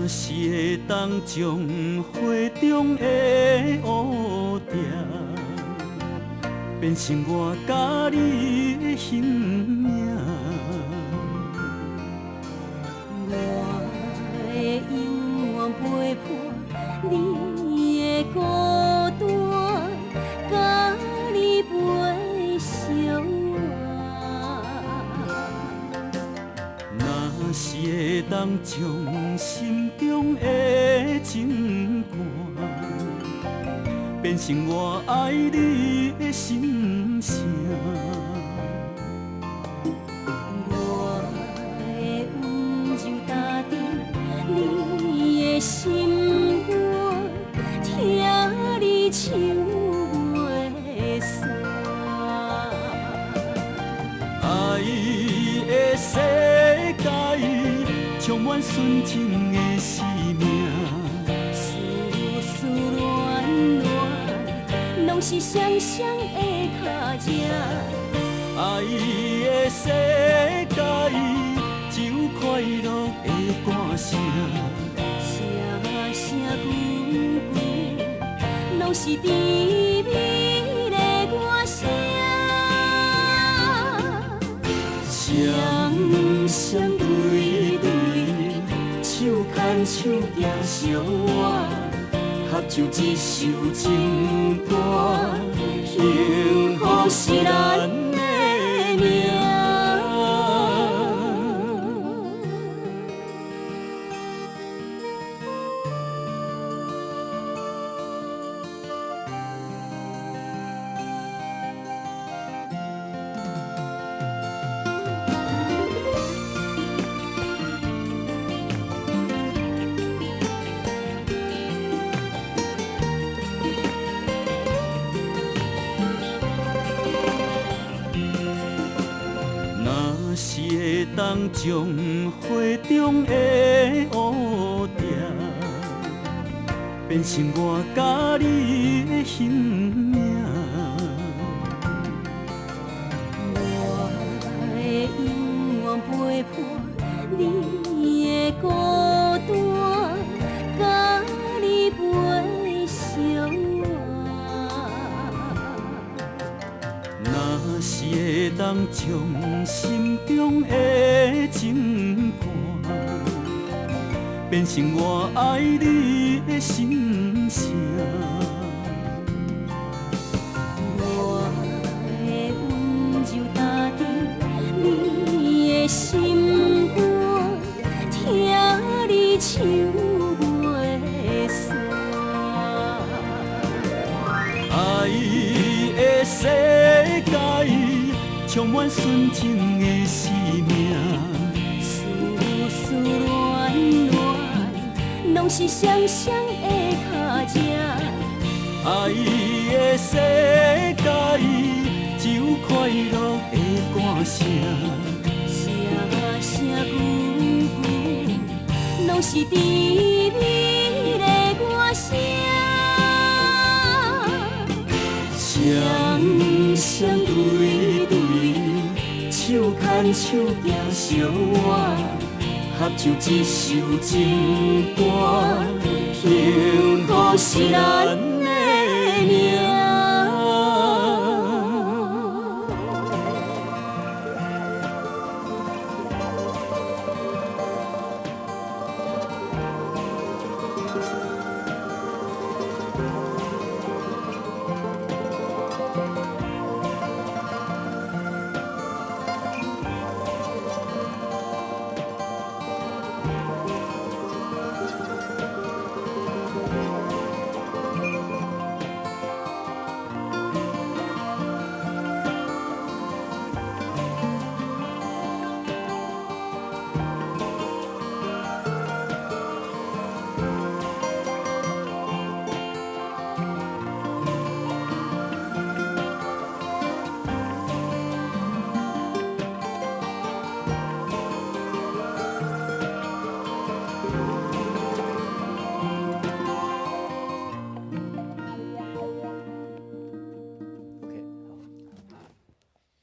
是会当将花中的乌蝶，变成我甲你的形影。我会永远陪伴你的孤单，甲你陪相伴。若是会当将心中的情歌，变成我爱你的心声。我会温柔打定你的心肝，听你唱袂散。爱的世界充满纯情的生命，丝丝恋恋，拢是双双的脚趾。爱的世界只有快乐的歌声，声声句句，拢是甜蜜的歌声。双双对对，手牵手行相偎，合唱一首情歌，幸福是咱的命。若是会当将花中的乌蝶，变成我甲你的形影。我会永远陪伴你的孤单，甲你陪相伴。若是会当将心中的情歌，变成我爱你的心声。我会温柔打定你的心肝，听你唱袂散。爱的世界充满纯情的生命，丝丝恋恋，拢是双双的脚趾。爱的世界只有快乐的歌声，声声句句，拢是甜蜜的歌声。双双对对，手牵手行相偎，合唱一首情歌，幸福是咱